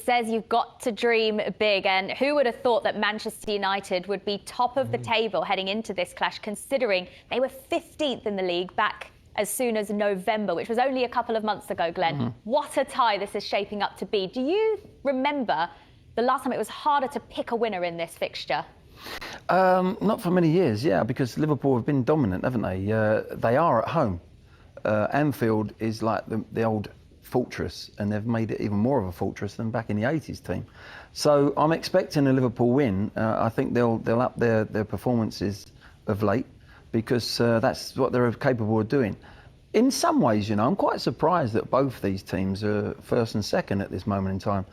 says you've got to dream big, and who would have thought that Manchester United would be top of the table heading into this clash, considering they were 15th in the league back as soon as November, which was only a couple of months ago, Glenn. What a tie this is shaping up to be. Do you remember the last time it was harder to pick a winner in this fixture? Not for many years, yeah, because Liverpool have been dominant, haven't they? They are at home. Anfield is like the old fortress, and they've made it even more of a fortress than back in the 80s team. So I'm expecting a Liverpool win. I think they'll up their performances of late, because that's what they're capable of doing. In some ways, you know, I'm quite surprised that both these teams are first and second at this moment in time.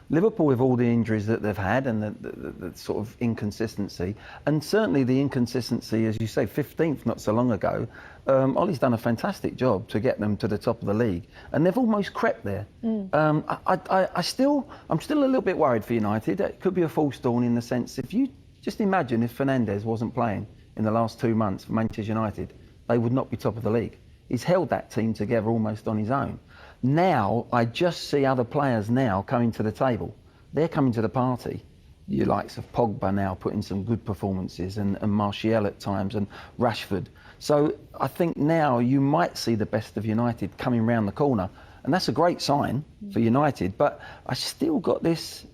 Liverpool, with all the injuries that they've had and the sort of inconsistency, and certainly the inconsistency, as you say, 15th not so long ago. Ollie's done a fantastic job to get them to the top of the league, and they've almost crept there. I'm still a little bit worried for United. It could be a false dawn, in the sense, if you just imagine if Fernandes wasn't playing in the last 2 months for Manchester United, they would not be top of the league. He's held that team together almost on his own. Now, I just see other players now coming to the table. They're coming to the party. Your likes of Pogba now putting some good performances, and Martial at times, and Rashford. So I think now you might see the best of United coming round the corner. And that's a great sign for United. But I still got this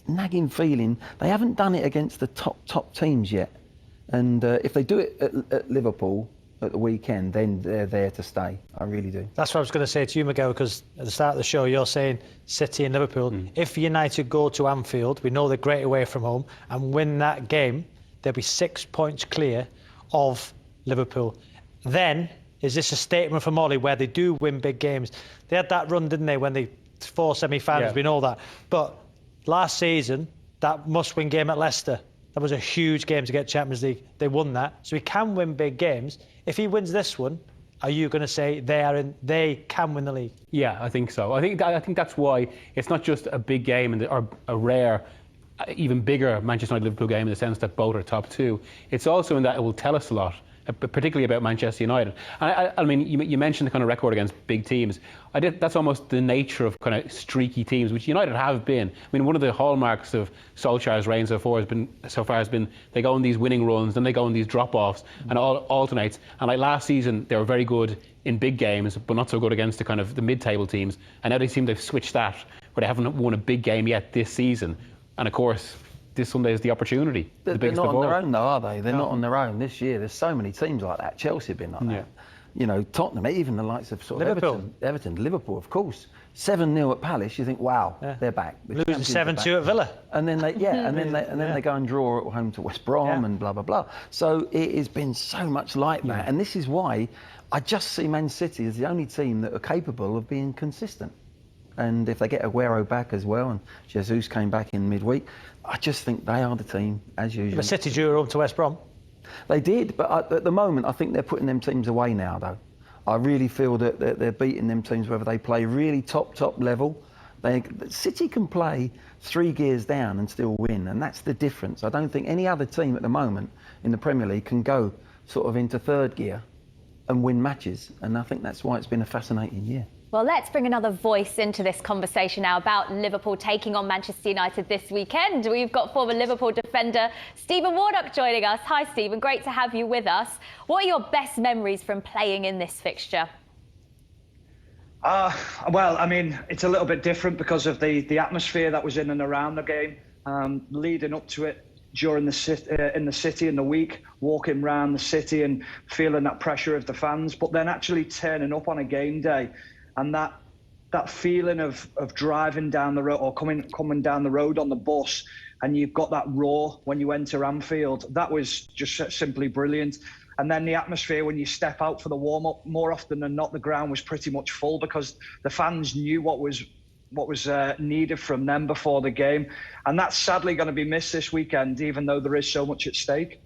nagging feeling they haven't done it against the top teams yet. And if they do it at Liverpool at the weekend, then they're there to stay. I really do. That's what I was going to say to you, Miguel, because at the start of the show, you're saying City and Liverpool. If United go to Anfield, we know they're great away from home, and win that game, they'll be 6 points clear of Liverpool. Then, is this a statement from Ollie where they do win big games? They had that run, didn't they, when they 4 semi-finals, we know that. But last season, that must-win game at Leicester, that was a huge game to get Champions League. They won that. So he can win big games. If he wins this one, are you going to say they can win the league? Yeah, I think so. I think that's why it's not just a big game or a rare, even bigger Manchester United-Liverpool game in the sense that both are top two. It's also in that it will tell us a lot, particularly about Manchester United. And I mean, you mentioned the kind of record against big teams. That's almost the nature of kind of streaky teams, which United have been. I mean, one of the hallmarks of Solskjaer's reign so far has been they go on these winning runs, then they go on these drop-offs, and it all alternates. And like last season, they were very good in big games, but not so good against the kind of the mid-table teams. And now they seem to have switched that, where they haven't won a big game yet this season. And of course, this Sunday is the opportunity. They're not on their own, though, are they? They're not on their own this year. There's so many teams like that. Chelsea have been like that. You know, Tottenham, even the likes of sort of Everton, Liverpool, of course. 7-0 at Palace. You think, wow, they're back. Losing 7-2 at Villa. And then they, they go and draw at home to West Brom and blah blah blah. So it has been so much like that, and this is why I just see Man City as the only team that are capable of being consistent. And if they get Aguero back as well, and Jesus came back in midweek, I just think they are the team, as usual. But City drew home to West Brom. They did, but at the moment, I think they're putting them teams away now, though. I really feel that they're beating them teams, whether they play really top level. City can play 3 gears down and still win, and that's the difference. I don't think any other team at the moment in the Premier League can go sort of into 3rd gear and win matches, and I think that's why it's been a fascinating year. Well, let's bring another voice into this conversation now about Liverpool taking on Manchester United this weekend. We've got former Liverpool defender Stephen Warnock joining us. Hi, Stephen. Great to have you with us. What are your best memories from playing in this fixture? Well, I mean, it's a little bit different because of the atmosphere that was in and around the game, leading up to it. During in the city in the week, walking around the city and feeling that pressure of the fans, but then actually turning up on a game day. And that feeling of driving down the road or coming down the road on the bus, and you've got that roar when you enter Anfield, that was just simply brilliant. And then the atmosphere when you step out for the warm-up, more often than not, the ground was pretty much full because the fans knew what was needed from them before the game. And that's sadly going to be missed this weekend, even though there is so much at stake.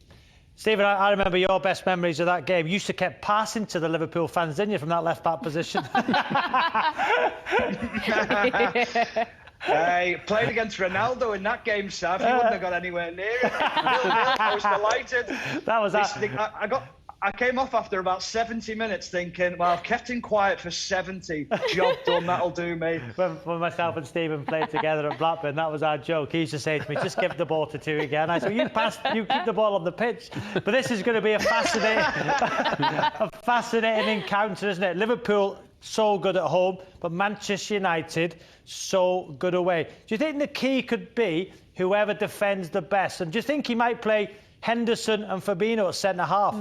Stephen, I remember your best memories of that game. You used to keep passing to the Liverpool fans, didn't you, from that left-back position? I played against Ronaldo in that game, Sav. He wouldn't have got anywhere near it. I was delighted. That was that. I came off after about 70 minutes thinking, well, I've kept him quiet for 70. Job done, that'll do me. When myself and Stephen played together at Blackburn, that was our joke. He used to say to me, just give the ball to two again. I said, you keep the ball on the pitch. But this is going to be a fascinating encounter, isn't it? Liverpool, so good at home, but Manchester United, so good away. Do you think the key could be whoever defends the best? And do you think he might play Henderson and Fabinho at centre-half?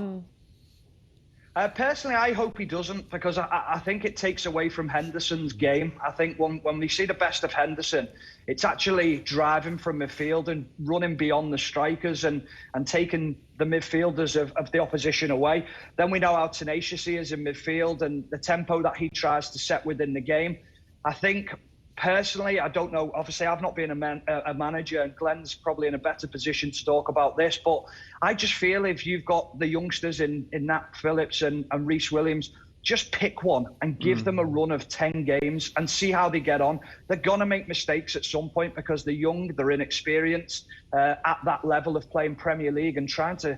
Personally, I hope he doesn't, because I think it takes away from Henderson's game. I think when we see the best of Henderson, it's actually driving from midfield and running beyond the strikers and taking the midfielders of the opposition away. Then we know how tenacious he is in midfield and the tempo that he tries to set within the game. I think, personally, I don't know. Obviously, I've not been a manager, and Glenn's probably in a better position to talk about this. But I just feel if you've got the youngsters in Nat Phillips and Reece Williams, just pick one and give them a run of 10 games and see how they get on. They're going to make mistakes at some point because they're young, they're inexperienced at that level of playing Premier League and trying to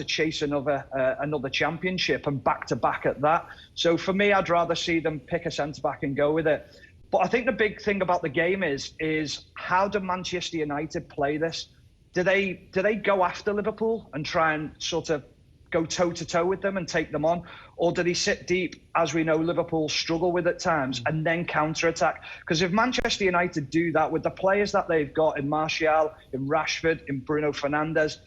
chase another championship and back-to-back at that. So for me, I'd rather see them pick a centre-back and go with it. But I think the big thing about the game is how do Manchester United play this? Do they go after Liverpool and try and sort of go toe-to-toe with them and take them on? Or do they sit deep, as we know Liverpool struggle with at times, and then counter-attack? Because if Manchester United do that with the players that they've got in Martial, in Rashford, in Bruno Fernandes,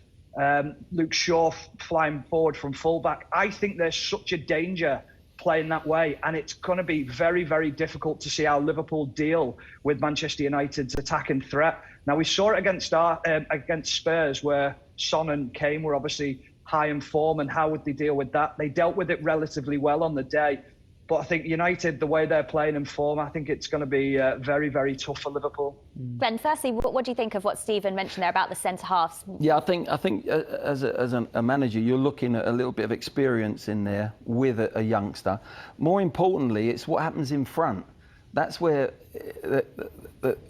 Luke Shaw flying forward from fullback, I think there's such a danger playing that way, and it's going to be very, very difficult to see how Liverpool deal with Manchester United's attacking threat. Now, we saw it against Spurs, where Son and Kane were obviously high in form, and how would they deal with that? They dealt with it relatively well on the day. But I think United, the way they're playing in form, I think it's going to be very, very tough for Liverpool. Ben, firstly, what do you think of what Stephen mentioned there about the centre-halves? Yeah, I think as a manager, you're looking at a little bit of experience in there with a youngster. More importantly, it's what happens in front. That's where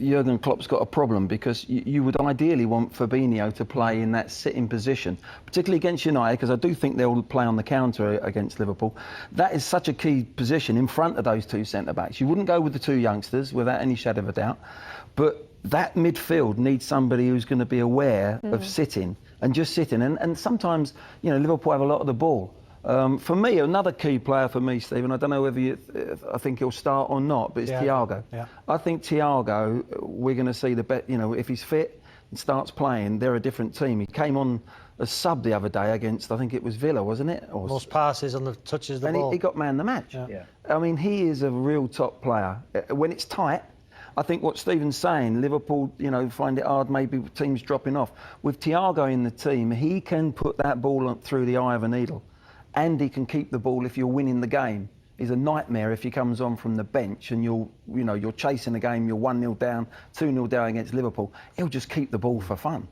Jurgen Klopp's got a problem, because you would ideally want Fabinho to play in that sitting position, particularly against United, because I do think they'll play on the counter against Liverpool. That is such a key position in front of those two centre-backs. You wouldn't go with the two youngsters without any shadow of a doubt, but that midfield needs somebody who's going to be aware of sitting and just sitting. And sometimes, you know, Liverpool have a lot of the ball. For me, another key player for me, Stephen, I don't know whether I think he'll start or not, but it's Thiago. Yeah. I think Thiago, we're going to see if he's fit and starts playing, they're a different team. He came on as sub the other day against, I think it was Villa, wasn't it? Or most passes on the touches of the ball. And he got man the match. Yeah. I mean, he is a real top player. When it's tight, I think what Stephen's saying, Liverpool, find it hard, maybe teams dropping off. With Thiago in the team, he can put that ball through the eye of a needle. And he can keep the ball if you're winning the game. He's a nightmare if he comes on from the bench and you're chasing the game, you're 1-0 down, 2-0 down against Liverpool. He'll just keep the ball for fun.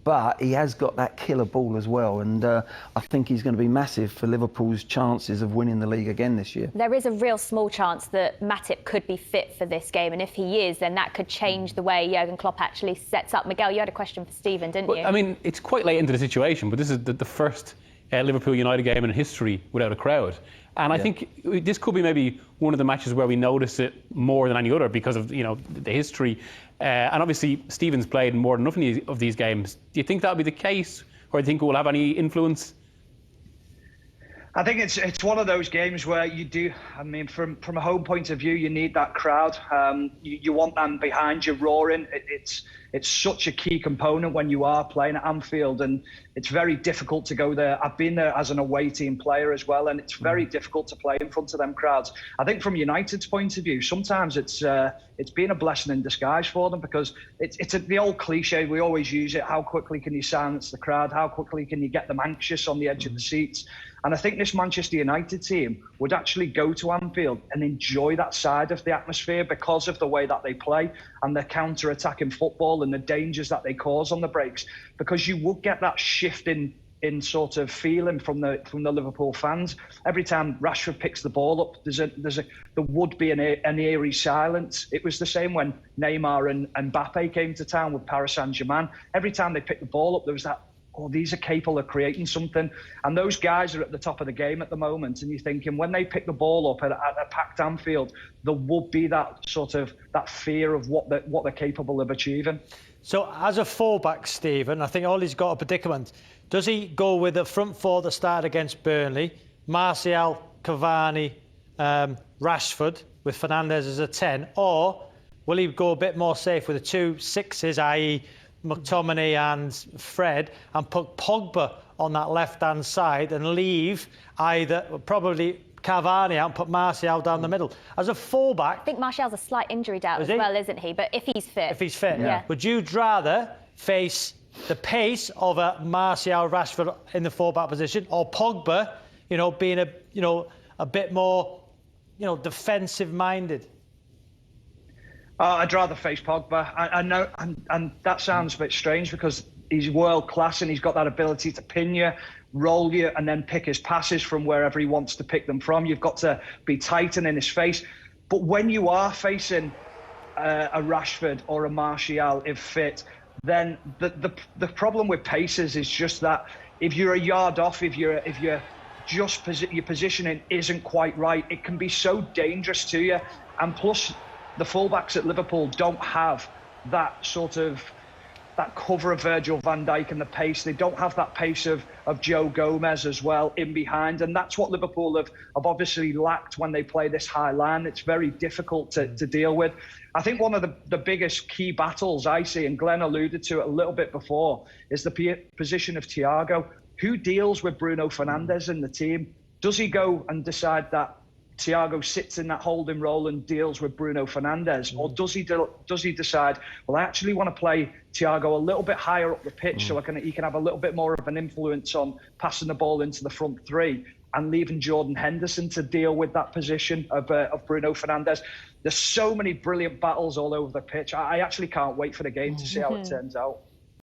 But he has got that killer ball as well, and I think he's going to be massive for Liverpool's chances of winning the league again this year. There is a real small chance that Matip could be fit for this game, and if he is, then that could change the way Jurgen Klopp actually sets up. Miguel, you had a question for Stephen, didn't you? I mean, it's quite late into the situation, but this is the first Liverpool United game in history without a crowd. And I think this could be maybe one of the matches where we notice it more than any other because of the history. And obviously, Stephen's played more than enough of these games. Do you think that'll be the case, or do you think it will have any influence? I think it's one of those games where you do. I mean, from a home point of view, you need that crowd. You want them behind you roaring. It's such a key component when you are playing at Anfield, and it's very difficult to go there. I've been there as an away team player as well, and it's very difficult to play in front of them crowds. I think from United's point of view, sometimes it's been a blessing in disguise for them, because it's the old cliche, we always use it, how quickly can you silence the crowd, how quickly can you get them anxious on the edge of the seats. And I think this Manchester United team would actually go to Anfield and enjoy that side of the atmosphere because of the way that they play and their counter-attacking football and the dangers that they cause on the breaks. Because you would get that shift in sort of feeling from the Liverpool fans. Every time Rashford picks the ball up, there would be an eerie silence. It was the same when Neymar and Mbappe came to town with Paris Saint-Germain. Every time they picked the ball up, there was that, oh, these are capable of creating something. And those guys are at the top of the game at the moment. And you're thinking when they pick the ball up at a packed Anfield, there would be that sort of that fear of what they're capable of achieving. So as a fullback, Stephen, I think Ollie's got a predicament. Does he go with the front four that started against Burnley, Martial, Cavani, Rashford, with Fernandes as a 10, or will he go a bit more safe with the 2 6s, i.e. McTominay and Fred, and put Pogba on that left-hand side and leave either probably Cavani out and put Martial down the middle? As a fullback... I think Martial's a slight injury doubt as well, isn't he? But if he's fit... If he's fit, yeah. Would you rather face the pace of a Martial, Rashford in the fullback position, or Pogba, being a bit more, defensive-minded? I'd rather face Pogba. I know, and that sounds a bit strange because he's world class and he's got that ability to pin you, roll you, and then pick his passes from wherever he wants to pick them from. You've got to be tight and in his face. But when you are facing a Rashford or a Martial, if fit, then the problem with paces is just that if you're a yard off, if you're just your positioning isn't quite right, it can be so dangerous to you. And plus, the fullbacks at Liverpool don't have that sort of that cover of Virgil van Dijk and the pace. They don't have that pace of Joe Gomez as well in behind. And that's what Liverpool have obviously lacked when they play this high line. It's very difficult to deal with. I think one of the biggest key battles I see, and Glenn alluded to it a little bit before, is the position of Thiago. Who deals with Bruno Fernandes in the team? Does he go and decide that Thiago sits in that holding role and deals with Bruno Fernandes, or does he decide, well, I actually want to play Thiago a little bit higher up the pitch so he can have a little bit more of an influence on passing the ball into the front three and leaving Jordan Henderson to deal with that position of Bruno Fernandes. There's so many brilliant battles all over the pitch. I actually can't wait for the game to see how it turns out.